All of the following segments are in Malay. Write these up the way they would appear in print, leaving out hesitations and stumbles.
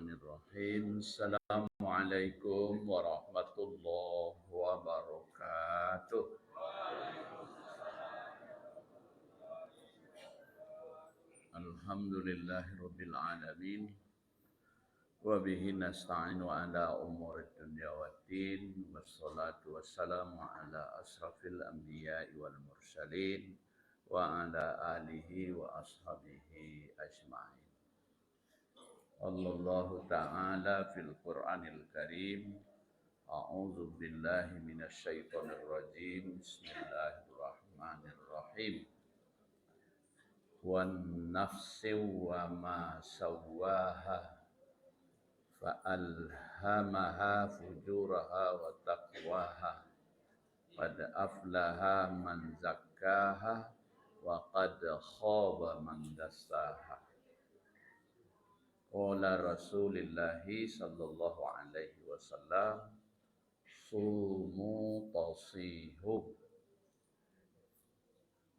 Bismillahirrahmanirrahim. Assalamualaikum warahmatullahi wabarakatuh. Alhamdulillahirabbil alamin. Wa bihi nasta'inu ala umurid dunya waddin. Wassalatu wassalamu ala asrafil anbiya'i wal mursalin wa ala alihi wa ashabihi ajma'in. Allah Ta'ala fil Qur'anil Karim. A'udzu billahi minasy syaithanir rajim. Bismillahirrahmanirrahim. Wan nafsi wa ma sawwaha fa alhamaha fujuraha wa taqwaha. Qad aflaha man zakkaha wa qad khaba man dassaha. Qala Rasulullah sallallahu alaihi wasallam, sumu tasihu.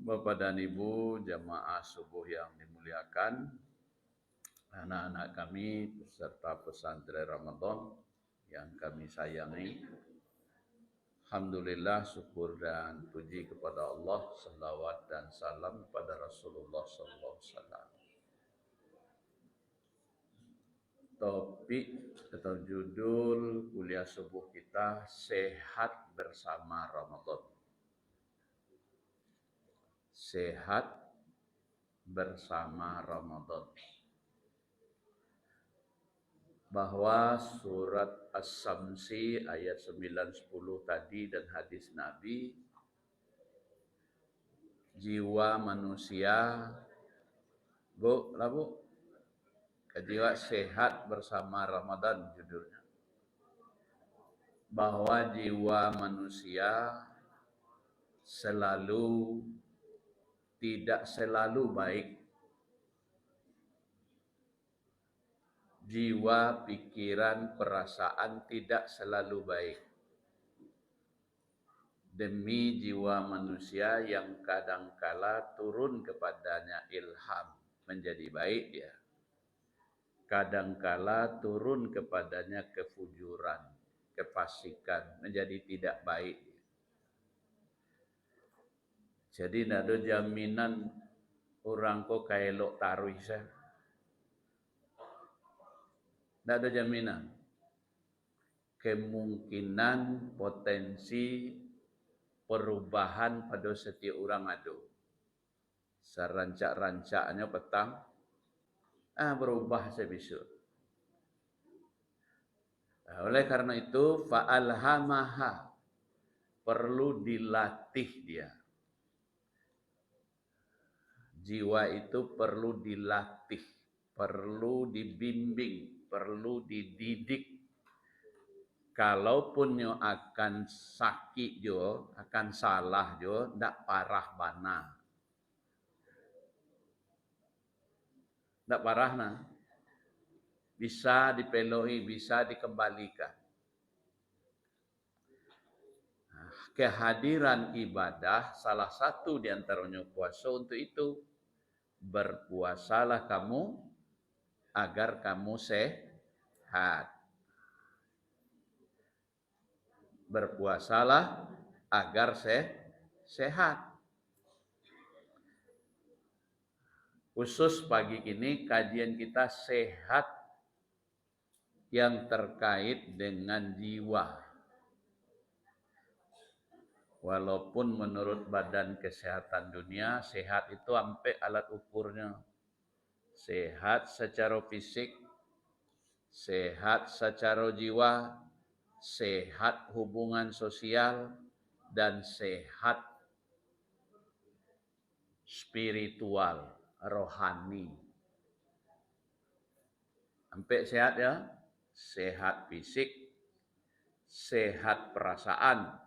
Bapak dan Ibu jamaah subuh yang dimuliakan, anak-anak kami peserta pesantren Ramadan yang kami sayangi. Alhamdulillah, syukur dan puji kepada Allah, salawat dan salam pada Rasulullah sallallahu alaihi wasallam. Topik atau judul kuliah subuh kita, sehat bersama Ramadan. Sehat bersama Ramadan. Bahwa surat As-Samsi ayat 9-10 tadi dan hadis Nabi, jiwa manusia, Bu, jiwa sehat bersama Ramadan judulnya. Bahwa jiwa manusia tidak selalu baik. Jiwa, pikiran, perasaan tidak selalu baik. Demi jiwa manusia yang kadangkala turun kepadanya ilham menjadi baik dia. Kadangkala turun kepadanya kefujuran, kefasikan, menjadi tidak baik. Jadi tidak ada jaminan orang kok kaelok taruh saya. Tidak ada jaminan. Kemungkinan potensi perubahan pada setiap orang ada. Serancak-rancaknya petang, berubah sebesar. Oleh karena itu, fa'alhamaha, perlu dilatih dia. Jiwa itu perlu dilatih, perlu dibimbing, perlu dididik. Kalaupun yo akan sakit jo, akan salah jo, ndak parah bana. Ndak parah nah. Bisa dipeloi, bisa dikembalikan. Kehadiran ibadah salah satu di antaranya puasa untuk itu. Berpuasalah kamu agar kamu sehat. Berpuasalah agar sehat. Khusus pagi ini kajian kita sehat yang terkait dengan jiwa. Walaupun menurut Badan Kesehatan Dunia, sehat itu sampai alat ukurnya. Sehat secara fisik, sehat secara jiwa, sehat hubungan sosial, dan sehat spiritual, rohani. Sampai sehat ya, sehat fisik, sehat perasaan,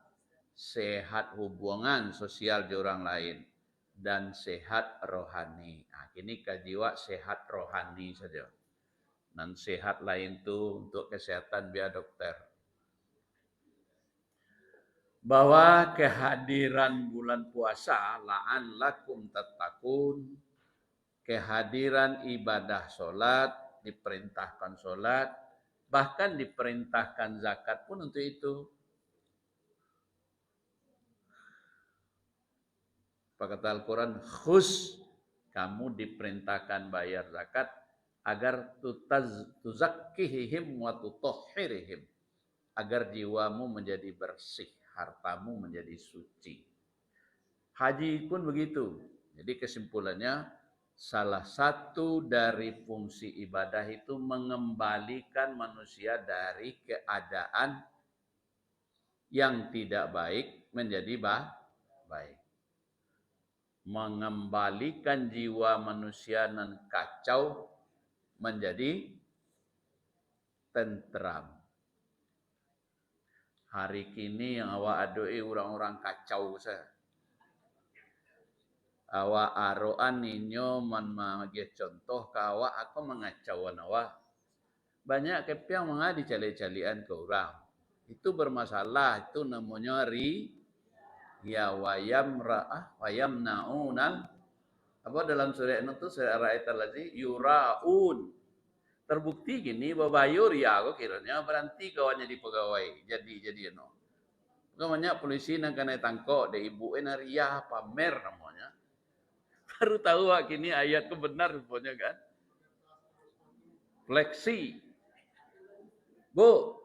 sehat hubungan sosial di orang lain, dan sehat rohani. Nah, ini kajiwa sehat rohani saja. Dan sehat lain itu untuk kesehatan biar dokter. Bahwa kehadiran bulan puasa, la'allakum tattaqun, kehadiran ibadah sholat diperintahkan sholat, bahkan diperintahkan zakat pun untuk itu. Apa kata Al-Quran? Khus, kamu diperintahkan bayar zakat agar tuzakkihihim wa tutahhirihim, agar jiwamu menjadi bersih, hartamu menjadi suci. Haji pun begitu. Jadi kesimpulannya, salah satu dari fungsi ibadah itu mengembalikan manusia dari keadaan yang tidak baik menjadi baik. Mengembalikan jiwa manusia yang kacau menjadi tentram. Hari kini yang awak adoi orang-orang kacau saya. Awak aroan ninyo magi contoh ke awak aku mengacauan awak. Banyak kepiang mengadi cali-calian ke orang. Itu bermasalah, itu namanya ya wayam naunal. Apa dalam surah itu surah ayat allazi yuraun. Terbukti gini babayur ya aku kiranya berhenti kawannya di pegawai. Jadi no. Namanya polisi nang kena tangkok de ibu ria pamer namanya. Baru tahu kini ayat itu benar rupanya kan. Fleksi. Bu.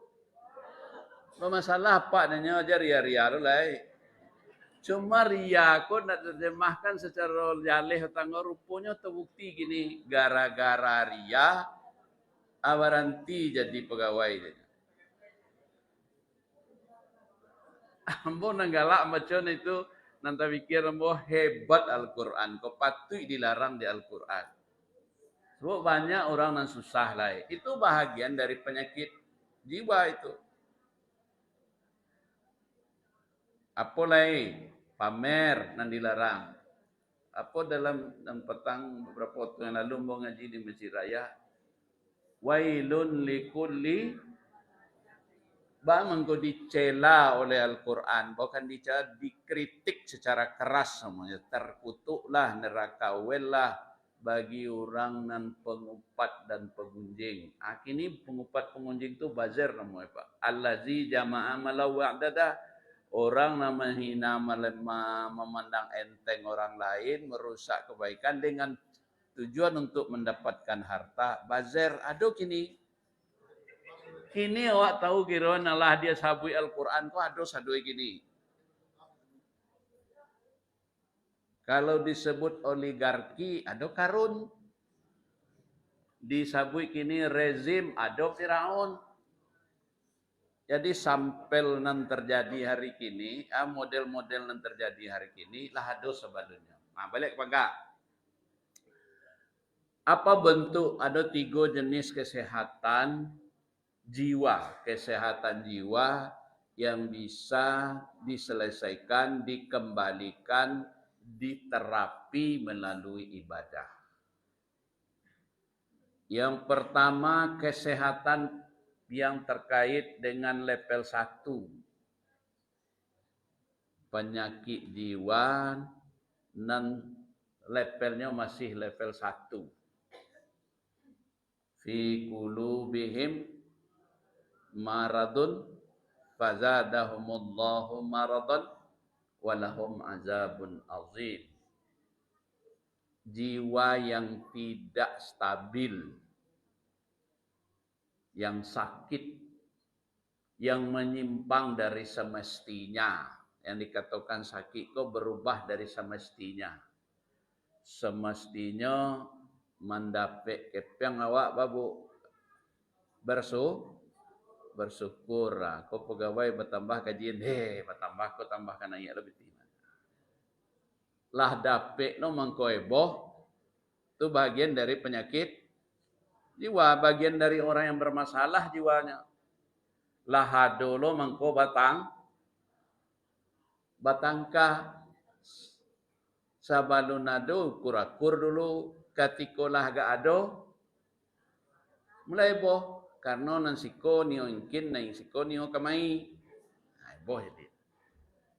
Masalah apa nanya aja ria-ria lah. Cuma ria aku nak terjemahkan secara jaleh tangga rupanya terbukti gini gara-gara ria awaranti jadi pegawai. Ambo nanggalak macam itu nanti pikir ambo hebat Al-Quran. Kau patut dilarang di Al-Quran. Sebab banyak orang yang susah lah. Itu bahagian dari penyakit jiwa itu. Apa lagi? Pamer yang dilarang. Apa dalam petang beberapa waktu yang lalu mau ngaji di Masjid Raya. Wailun likulli engkau dicela oleh Al-Quran, bukan dicela, dikritik secara keras semuanya. Terkutuklah neraka welah bagi orang nan pengupat dan pengunjing. Kini pengupat pengunjing itu bazir namanya Pak. Allazi jama'a malau wa'dada. Orang yang menghina, memandang enteng orang lain, merusak kebaikan dengan tujuan untuk mendapatkan harta. Bazir, aduh kini. Kini awak tahu kira nalah dia sabui Al-Quran kau ada sadui gini. Kalau disebut oligarki ada Karun. Disabui kini rezim ada Firaun. Jadi sampel yang terjadi hari kini, model-model yang terjadi hari kini lah ada sebelumnya. Nah, balik pangga. Apa bentuk ada 3 jenis kesehatan jiwa, kesehatan jiwa yang bisa diselesaikan, dikembalikan, diterapi melalui ibadah. Yang pertama, kesehatan yang terkait dengan level 1. Penyakit jiwa dan levelnya masih level 1. Fi qulubihim maradun fazadahumullahu maradan walahum azabun azim. Jiwa yang tidak stabil, yang sakit, yang menyimpang dari semestinya. Yang dikatakan sakit kok berubah dari semestinya. Semestinya mendapat kepeng awak babu bersyukur. Kau pegawai bertambah kajian, bertambah kau tambahkan ayat lebih tinggi. Lah dapet no mangkoeboh itu bagian dari penyakit jiwa, bagian dari orang yang bermasalah jiwanya. Lah hado lo mangko batangkah sabalunado kurakur dulu katikolah ga ado mulai boh karena nan siko nio ingkin nang siko nio kamai. Nah, boh jadi.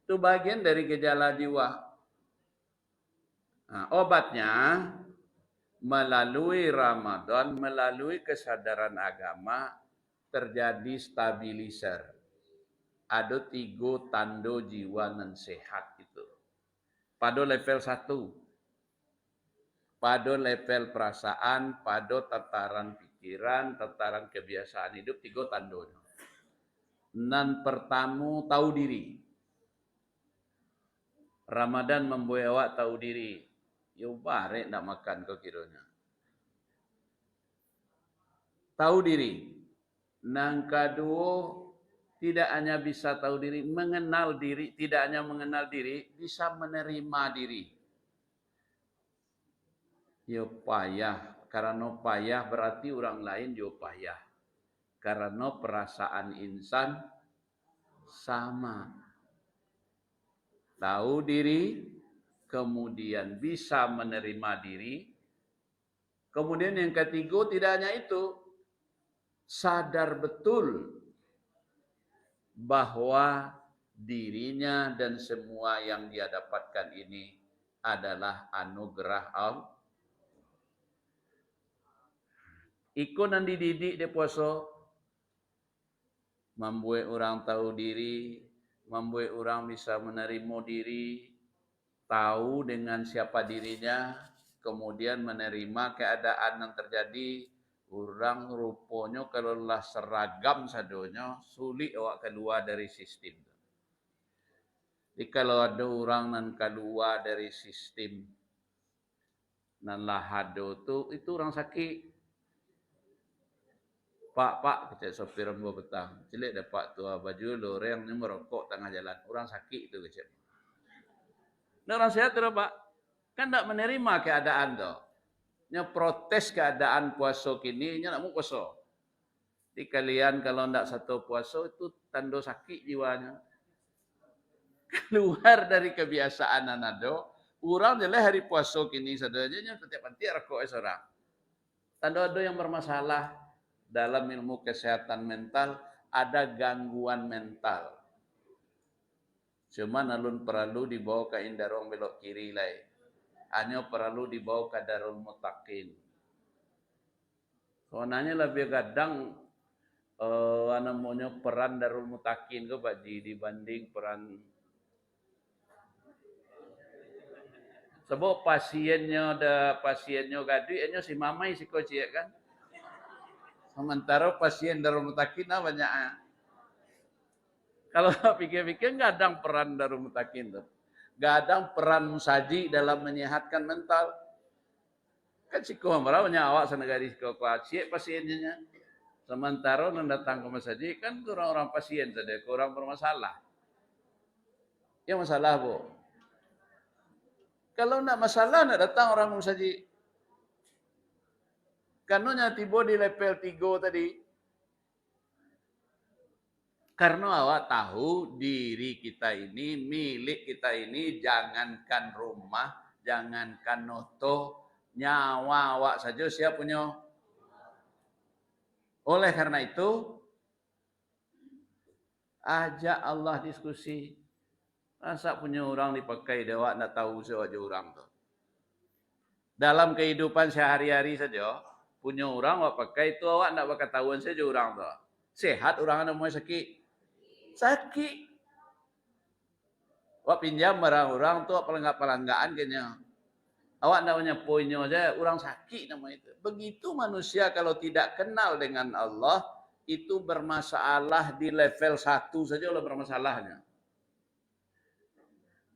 Itu bagian dari gejala jiwa. Nah, obatnya melalui Ramadan, melalui kesadaran agama, terjadi stabiliser. Ada 3 tanda jiwa nan sehat itu. Pada level 1, pada level perasaan, pada tataran pikiran, tataran kebiasaan hidup, 3 tandanya. Nan pertama, tahu diri. Ramadan membuat awak tahu diri. Yo bare nak makan kau kiranya. Tahu diri. Nang kedua, tidak hanya bisa tahu diri, mengenal diri, tidak hanya mengenal diri, bisa menerima diri. Yo payah, karena payah berarti orang lain yo payah. Karena perasaan insan sama. Tahu diri, kemudian bisa menerima diri. Kemudian yang ketiga, tidak hanya itu, sadar betul bahwa dirinya dan semua yang dia dapatkan ini adalah anugerah Allah. Ikut dan dididik di puasa, membuat orang tahu diri, membuat orang bisa menerima diri, tahu dengan siapa dirinya, kemudian menerima keadaan yang terjadi. Orang rupanya kalau lah seragam sadonya, sulit awak keluar dari sistem. Jadi kalau ada orang yang keluar dari sistem nan lahado tu, itu orang sakit. Pak, kecil sopir ambo petang. Cilik dapat tua baju loreng ni merokok tengah jalan. Orang sakit tu kecil. Nah, orang sehat tu Pak. Kan tak menerima keadaan tu. Nya protes keadaan puasa kini, nya nak mau puasa. Jadi kalian kalau ndak satu puasa itu tanda sakit jiwanya. Keluar dari kebiasaan anado, orang jelas hari puasa kini sadanya setiap nanti rokok seorang. Tanda ada yang bermasalah dalam ilmu kesehatan mental, ada gangguan mental. Cuma alun perlu dibawa ke indarong belok kiri lai. Hanya perlu dibawa ke Darul Mutakin. Soalnya lebih kadang namanya peran Darul Mutakin ke Pak Ji dibanding peran sebab pasiennya gadu, nya si mamai si kocik kan. Sementara pasien Darul Mutakin banyak. Kalau pikir-pikir nggak ada peran Darul Mutakin tuh. Nggak ada peran musaji dalam menyehatkan mental. Kan siko berapa awak senegari siko kuaci pasiennya. Sementara yang datang ke musaji kan orang-orang pasien saja, kurang bermasalah. Ya masalah bu. Kalau nak masalah nak datang orang musaji. Karena tiba di level 3 tadi. Karena awak tahu diri kita ini, milik kita ini, jangankan rumah, jangankan noto, nyawa awak saja siap punya. Oleh karena itu, ajak Allah diskusi. Masa punya orang dipakai dia awak nak tahu saja orang tu. Dalam kehidupan sehari-hari saja, punya orang awak pakai itu awak nak berketahuan saja orang tu. Sehat orang ada mau sakit. Sakit. Awak pinjam barang orang tu pelanggaan kayaknya. Awak nak punya poinnya saja, orang sakit nama itu. Begitu manusia kalau tidak kenal dengan Allah, itu bermasalah di level 1 saja oleh bermasalahnya.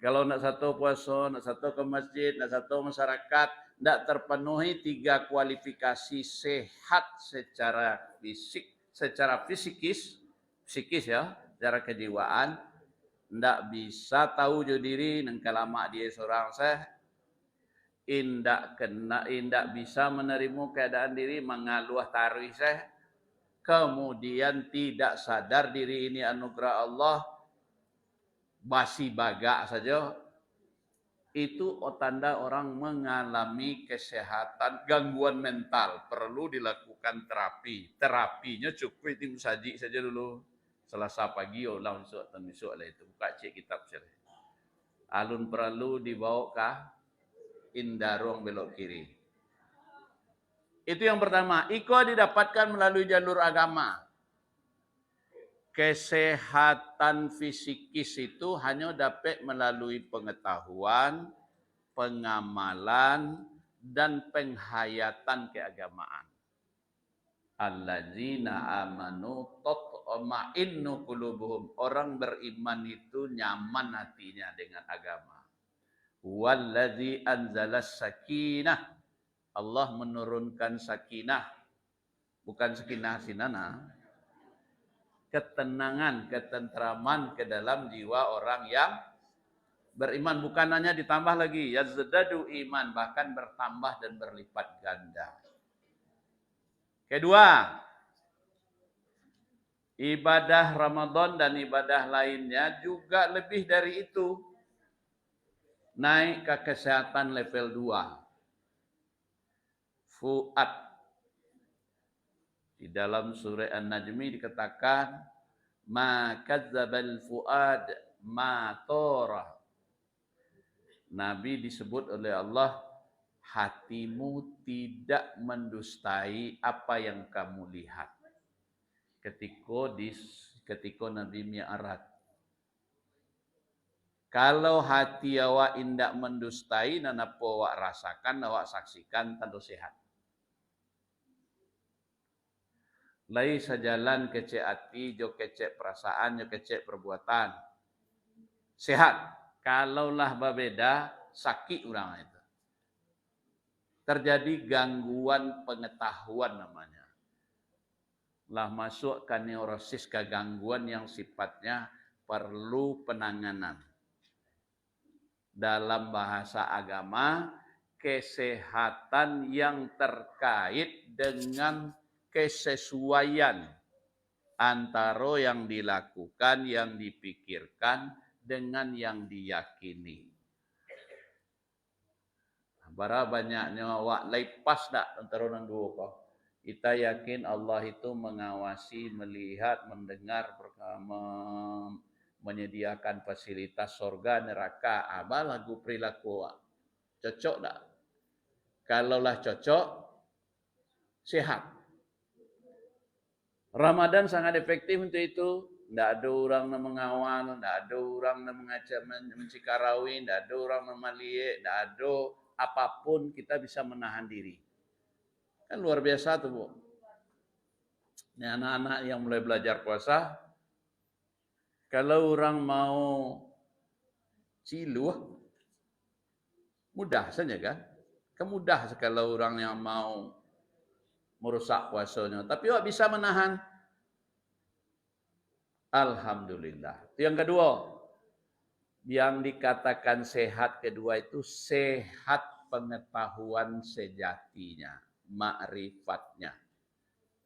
Kalau nak satu puasa, nak satu ke masjid, nak satu masyarakat, tidak terpenuhi 3 kualifikasi sehat secara fisik, secara psikis ya, secara kejiwaan, tidak bisa tahu diri, nengka lama dia seorang saya, indak bisa menerima keadaan diri, mengaluh tarih saya, kemudian tidak sadar diri ini anugerah Allah, basi bagak saja, itu tanda orang mengalami kesehatan gangguan mental, perlu dilakukan terapi. Terapinya cukup itu saji saja dulu. Selasa pagi ulang besok lah itu buka cek kitab cerah. Alun perlu dibawa ke indarong belok kiri. Itu yang pertama. Iko didapatkan melalui jalur agama. Kesehatan fisikis itu hanya dapat melalui pengetahuan, pengamalan, dan penghayatan keagamaan. Alladzina amanu tatma'innu qulubuhum. Orang beriman itu nyaman hatinya dengan agama. Walladzi anzalas sakinah. Allah menurunkan sakinah. Bukan sakinah sinana. Ketenangan, ketentraman ke dalam jiwa orang yang beriman. Bukan hanya ditambah lagi. Yazdadu iman. Bahkan bertambah dan berlipat ganda. Kedua, ibadah Ramadan dan ibadah lainnya juga lebih dari itu. Naik ke kesehatan level 2. Fuad. Di dalam surah An-Najmi dikatakan, ma kadzdzabal fuad ma tara. Nabi disebut oleh Allah, hatimu tidak mendustai apa yang kamu lihat. Ketika Nabi Mi'raj. Kalau hati awak indak mendustai, dan apa awak rasakan, awak saksikan, tentu sehat. Lai sejalan kecek hati, jo kecek perasaan, jo kecek perbuatan. Sehat. Kalaulah berbeda, sakit orang itu. Terjadi gangguan pengetahuan namanya. Lah masuk ke neurosis, ke gangguan yang sifatnya perlu penanganan. Dalam bahasa agama, kesehatan yang terkait dengan kesesuaian antara yang dilakukan, yang dipikirkan dengan yang diyakini. Bara banyaknya awak lepas tak antara orang dua kau. Kita yakin Allah itu mengawasi, melihat, mendengar, menyediakan fasilitas surga, neraka. Apa lagu perilaku awak? Cocok tak? Kalaulah cocok, sehat. Ramadan sangat efektif untuk itu. Tidak ada orang yang mengawal, tidak ada orang yang mengajak mencikarawi, tidak ada orang yang melihat, tidak ada apapun, kita bisa menahan diri. Kan luar biasa tuh, Bu. Ini anak-anak yang mulai belajar puasa, kalau orang mau cilu, mudah saja kan? Kemudah kalau orang yang mau merusak puasanya. Tapi wak bisa menahan. Alhamdulillah. Yang kedua, yang dikatakan sehat kedua itu sehat pengetahuan sejatinya, ma'rifatnya.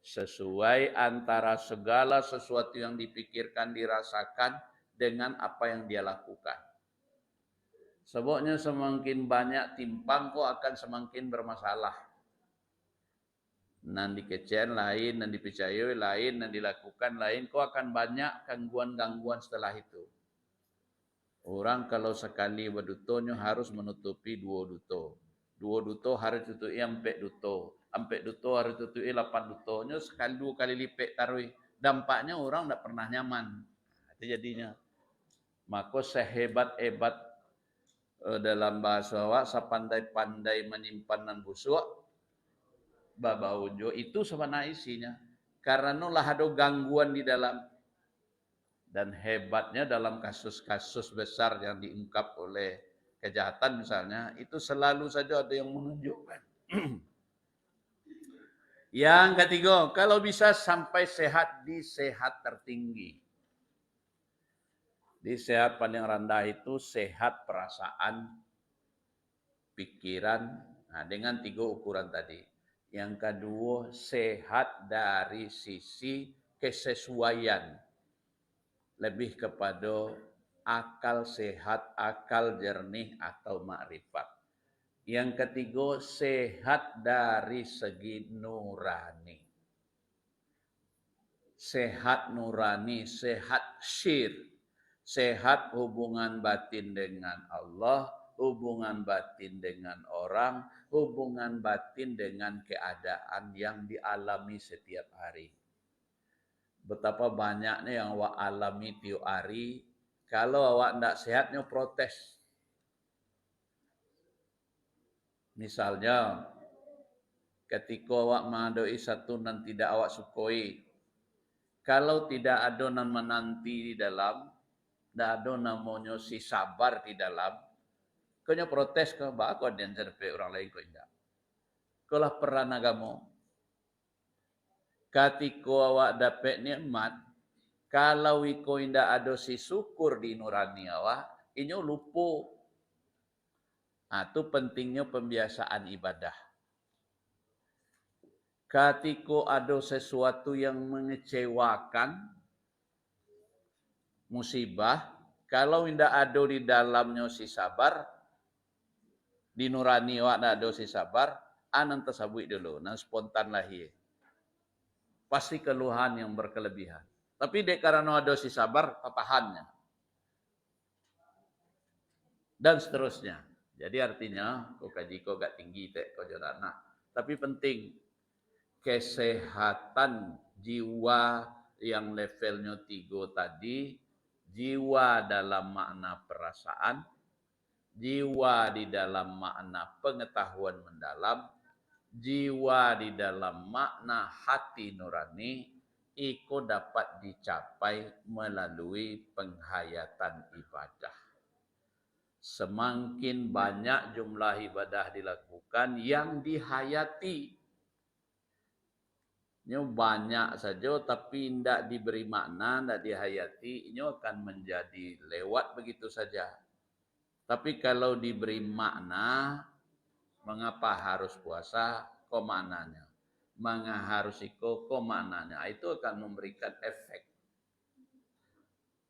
Sesuai antara segala sesuatu yang dipikirkan, dirasakan dengan apa yang dia lakukan. Sebabnya semakin banyak timpang kok akan semakin bermasalah. Nan dikecewakan lain, nan dipercayai lain, nan dilakukan lain, kok akan banyak gangguan-gangguan setelah itu. Orang kalau sekali berdutonya harus menutupi dua duto. Dua duto harus tutupi empat duto. Empat duto harus tutupi 8 dutonya, sekali 2 kali lipat taruh. Dampaknya orang tidak pernah nyaman. Itu jadinya. Maka sehebat-hebat dalam bahasa awak, sepandai-pandai menyimpan nan busuk, babaujo itu sebenarnya isinya. Karena lah ada gangguan di dalam. Dan hebatnya dalam kasus-kasus besar yang diungkap oleh kejahatan misalnya, itu selalu saja ada yang menunjukkan. Yang ketiga, kalau bisa sampai sehat di sehat tertinggi. Di sehat paling rendah itu sehat perasaan, pikiran, nah dengan 3 ukuran tadi. Yang kedua, sehat dari sisi kesesuaian. Lebih kepada akal sehat, akal jernih atau makrifat. Yang ketiga, sehat dari segi nurani. Sehat nurani, sehat syir. Sehat hubungan batin dengan Allah, hubungan batin dengan orang, hubungan batin dengan keadaan yang dialami setiap hari. Betapa banyaknya yang awak alami tiap hari, kalau awak tidak sehatnya protes. Misalnya, ketika awak menghadapi satu nan tidak awak sukoi, kalau tidak ada nan menanti di dalam, tidak ada namanya si sabar di dalam, kau protes ke bah, kau dan terpe orang lain kau tidak. Kau lah peran agama. Ketika awak dapat nikmat, kalau iko indah ada si syukur di nurani awak, inyo lupa. Itu pentingnya pembiasaan ibadah. Ketika ada sesuatu yang mengecewakan, musibah, kalau indah ada di dalamnya si sabar, di nurani awak ada si sabar, anan tersabui dulu, nan spontan lahir. Pasti keluhan yang berkelebihan. Tapi dek karena ada si sabar, tahannya. Dan seterusnya. Jadi artinya, kau kaji kau gak tinggi, kau jodoh. Tapi penting, kesehatan jiwa yang levelnya 3 tadi, jiwa dalam makna perasaan, jiwa di dalam makna pengetahuan mendalam, jiwa di dalam makna hati nurani, itu dapat dicapai melalui penghayatan ibadah. Semakin banyak jumlah ibadah dilakukan yang dihayati, ini banyak saja tapi tidak diberi makna, tidak dihayati, ini akan menjadi lewat begitu saja. Tapi kalau diberi makna, mengapa harus puasa, kok maknanya? Mengapa harus iko, kok maknanya? Itu akan memberikan efek.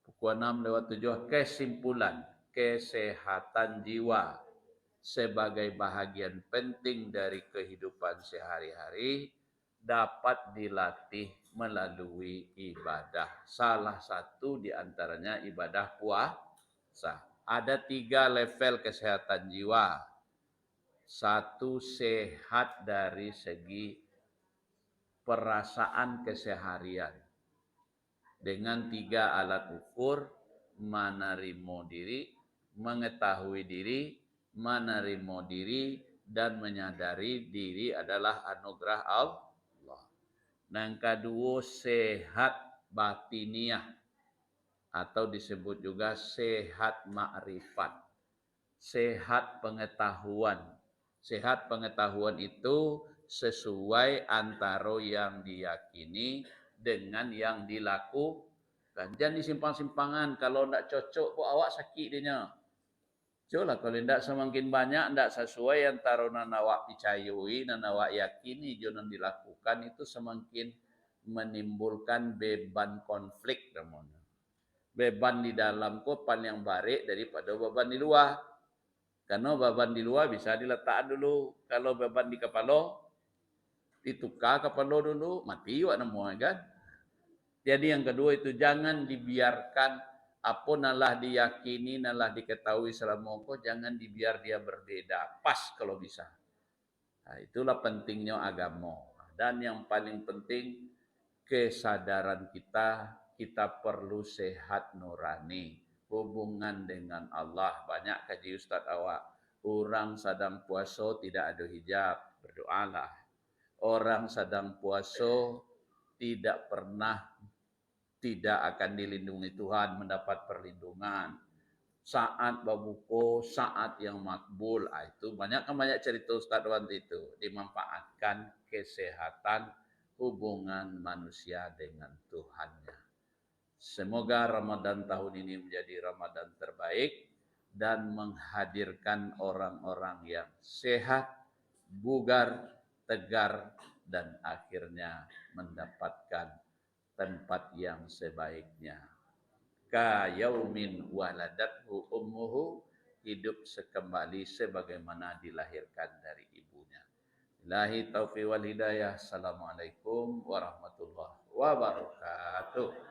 Buku 6/7, kesimpulan, kesehatan jiwa sebagai bahagian penting dari kehidupan sehari-hari dapat dilatih melalui ibadah. Salah satu di antaranya ibadah puasa. Ada 3 level kesehatan jiwa. 1, sehat dari segi perasaan keseharian. Dengan 3 alat ukur, menerima diri, mengetahui diri, menerima diri, dan menyadari diri adalah anugerah Allah. Yang kedua, sehat batiniah atau disebut juga sehat ma'rifat, sehat pengetahuan. Sehat pengetahuan itu sesuai antara yang diyakini dengan yang dilakukan. Jangan disimpang-simpangan. Kalau tidak cocok, kok awak sakit dia. Coba kalau tidak semakin banyak, tidak sesuai antara nan awak percayai, nan awak yakini, jangan dilakukan, itu semakin menimbulkan beban konflik. Beban di dalam kopan yang barik daripada beban di luar. Karena beban di luar bisa diletakkan dulu. Kalau beban di kepala, ditukar kepala dulu, mati juga semua kan. Jadi yang kedua itu jangan dibiarkan apa nalah diyakini, nalah diketahui selama kau, jangan dibiar dia berbeda. Pas kalau bisa. Nah, itulah pentingnya agama. Dan yang paling penting, kesadaran kita perlu sehat nurani. Hubungan dengan Allah. Banyak kaji Ustaz awak. Orang sedang puasa tidak ada hijab, berdoalah. Orang sedang puasa tidak pernah tidak akan dilindungi Tuhan, mendapat perlindungan. Saat berbuka, saat yang makbul, itu banyak cerita Ustaz Wan itu. Dimanfaatkan kesehatan hubungan manusia dengan Tuhannya. Semoga Ramadan tahun ini menjadi Ramadan terbaik dan menghadirkan orang-orang yang sehat, bugar, tegar, dan akhirnya mendapatkan tempat yang sebaiknya. Ka yaumin waladathu ummuhu, hidup sekembali sebagaimana dilahirkan dari ibunya. Billahi taufiq wal hidayah. Assalamualaikum warahmatullahi wabarakatuh.